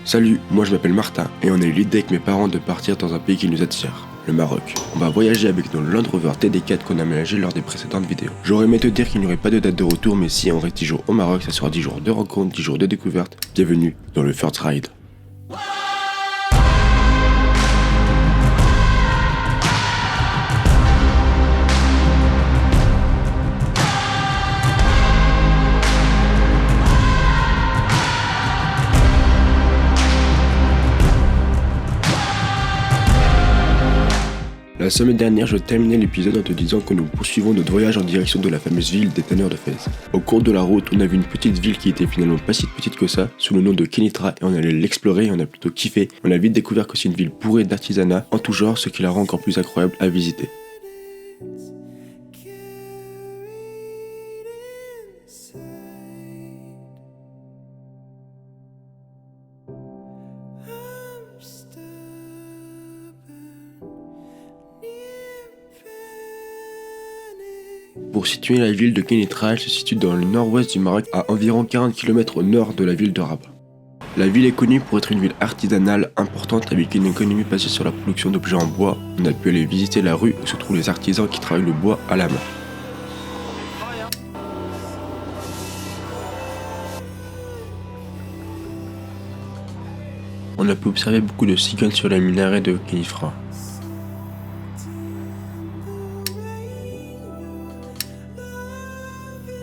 Salut, moi je m'appelle Martin et on a eu l'idée avec mes parents de partir dans un pays qui nous attire, le Maroc. On va voyager avec nos Land Rover TD4 qu'on a aménagé lors des précédentes vidéos. J'aurais aimé te dire qu'il n'y aurait pas de date de retour, mais si on reste 10 jours au Maroc, ça sera 10 jours de rencontres, 10 jours de découverte. Bienvenue dans le First Ride. La semaine dernière, je terminais l'épisode en te disant que nous poursuivons notre voyage en direction de la fameuse ville des tanneurs de Fès. Au cours de la route, on a vu une petite ville qui était finalement pas si petite que ça, sous le nom de Kénitra, et on allait l'explorer et on a plutôt kiffé. On a vite découvert que c'est une ville bourrée d'artisanat en tout genre, ce qui la rend encore plus incroyable à visiter. Pour situer la ville de Kénitra, elle se situe dans le nord-ouest du Maroc, à environ 40 km au nord de la ville de Rabat. La ville est connue pour être une ville artisanale importante avec une économie basée sur la production d'objets en bois. On a pu aller visiter la rue où se trouvent les artisans qui travaillent le bois à la main. On a pu observer beaucoup de cigognes sur les minarets de Kénitra.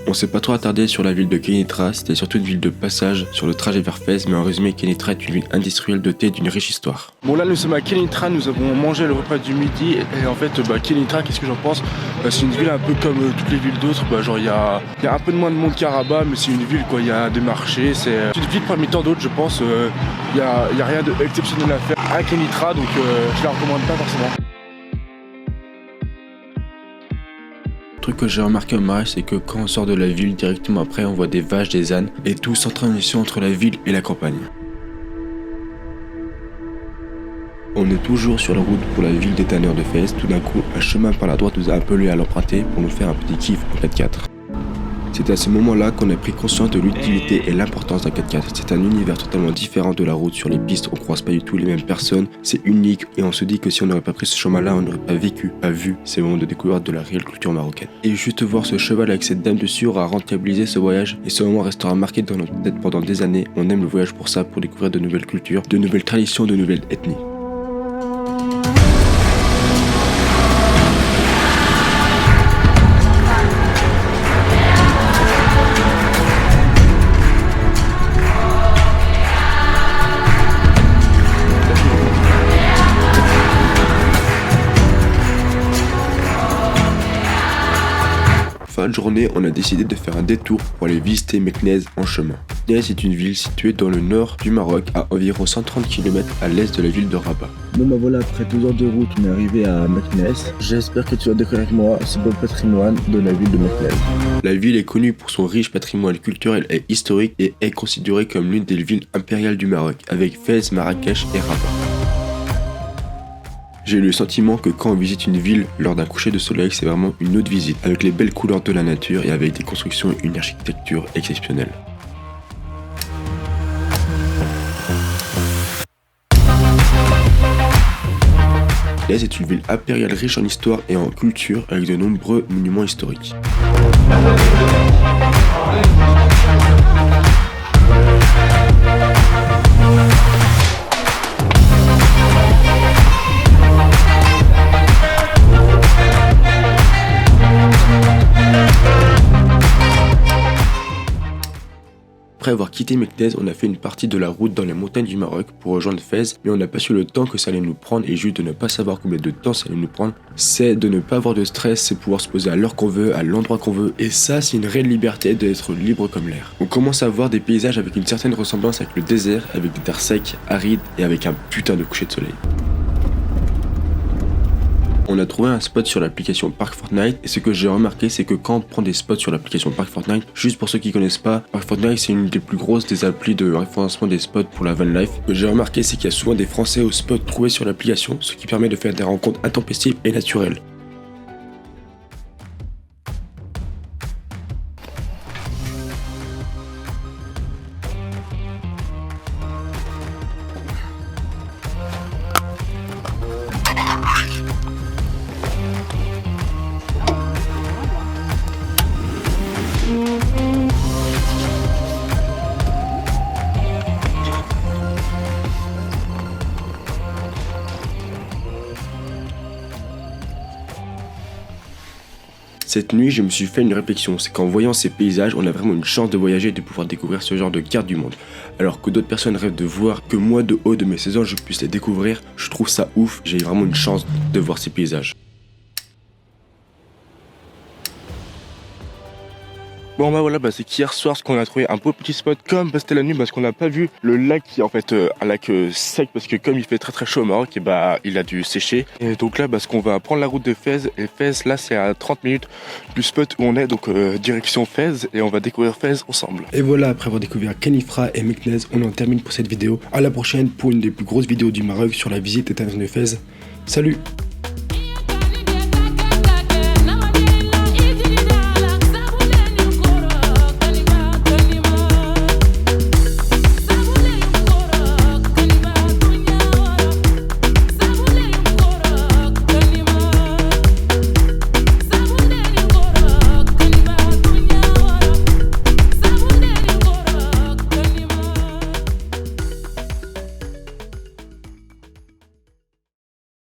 On s'est pas trop attardé sur la ville de Kénitra, c'était surtout une ville de passage sur le trajet vers Fès, mais en résumé, Kénitra est une ville industrielle dotée d'une riche histoire. Bon, là nous sommes à Kénitra, nous avons mangé le repas du midi et en fait Kénitra, qu'est-ce que j'en pense? C'est une ville un peu comme toutes les villes d'autres, genre il y a un peu de moins de monde qu'à Rabat, mais c'est une ville quoi, il y a des marchés, c'est une ville parmi tant d'autres je pense, il y a rien d'exceptionnel à faire à Kénitra, donc je la recommande pas forcément. Le truc que j'ai remarqué au Maroc, c'est que quand on sort de la ville, directement après, on voit des vaches, des ânes, et tout sans transition entre la ville et la campagne. On est toujours sur la route pour la ville des tanneurs de Fès. Tout d'un coup, un chemin par la droite nous a appelé à l'emprunter pour nous faire un petit kiff en 4x4. C'est à ce moment-là qu'on a pris conscience de l'utilité et l'importance d'un 4x4. C'est un univers totalement différent de la route. Sur les pistes, on croise pas du tout les mêmes personnes. C'est unique et on se dit que si on n'aurait pas pris ce chemin-là, on n'aurait pas vécu, pas vu ces moments de découverte de la réelle culture marocaine. Et juste voir ce cheval avec cette dame dessus aura rentabilisé ce voyage et ce moment restera marqué dans notre tête pendant des années. On aime le voyage pour ça, pour découvrir de nouvelles cultures, de nouvelles traditions, de nouvelles ethnies. Fin de journée, on a décidé de faire un détour pour aller visiter Meknès en chemin. Meknès est une ville située dans le nord du Maroc, à environ 130 km à l'est de la ville de Rabat. Bon bah voilà, après 2 heures de route, on est arrivé à Meknès. J'espère que tu vas découvrir avec moi ce beau patrimoine de la ville de Meknès. La ville est connue pour son riche patrimoine culturel et historique et est considérée comme l'une des villes impériales du Maroc, avec Fès, Marrakech et Rabat. J'ai eu le sentiment que quand on visite une ville lors d'un coucher de soleil, c'est vraiment une autre visite, avec les belles couleurs de la nature et avec des constructions et une architecture exceptionnelle. Fès est une ville impériale riche en histoire et en culture, avec de nombreux monuments historiques. Après avoir quitté Meknès, on a fait une partie de la route dans les montagnes du Maroc pour rejoindre Fès, mais on n'a pas su le temps que ça allait nous prendre et juste de ne pas savoir combien de temps ça allait nous prendre, c'est de ne pas avoir de stress, c'est pouvoir se poser à l'heure qu'on veut, à l'endroit qu'on veut, et ça c'est une réelle liberté d'être libre comme l'air. On commence à voir des paysages avec une certaine ressemblance avec le désert, avec des terres secs, arides et avec un putain de coucher de soleil. On a trouvé un spot sur l'application Park Fortnite et ce que j'ai remarqué c'est que quand on prend des spots sur l'application Park Fortnite, juste pour ceux qui connaissent pas, Park Fortnite c'est une des plus grosses des applis de référencement des spots pour la van life. Ce que j'ai remarqué c'est qu'il y a souvent des Français aux spots trouvés sur l'application, ce qui permet de faire des rencontres intempestives et naturelles. Cette nuit, je me suis fait une réflexion, c'est qu'en voyant ces paysages, on a vraiment une chance de voyager et de pouvoir découvrir ce genre de carte du monde. Alors que d'autres personnes rêvent de voir, que moi de haut de mes 16 ans je puisse les découvrir, je trouve ça ouf, j'ai vraiment une chance de voir ces paysages. Bon bah voilà, c'est qu'hier soir, ce qu'on a trouvé un beau petit spot, comme c'était la nuit, parce qu'on n'a pas vu le lac qui est en fait un lac sec, parce que comme il fait très très chaud au Maroc, et il a dû sécher. Et donc là, parce qu'on va prendre la route de Fès, et Fès là c'est à 30 minutes du spot où on est, donc direction Fès, et on va découvrir Fès ensemble. Et voilà, après avoir découvert Khénifra et Meknès, on en termine pour cette vidéo. À la prochaine pour une des plus grosses vidéos du Maroc sur la visite éternelle de Fès. Salut!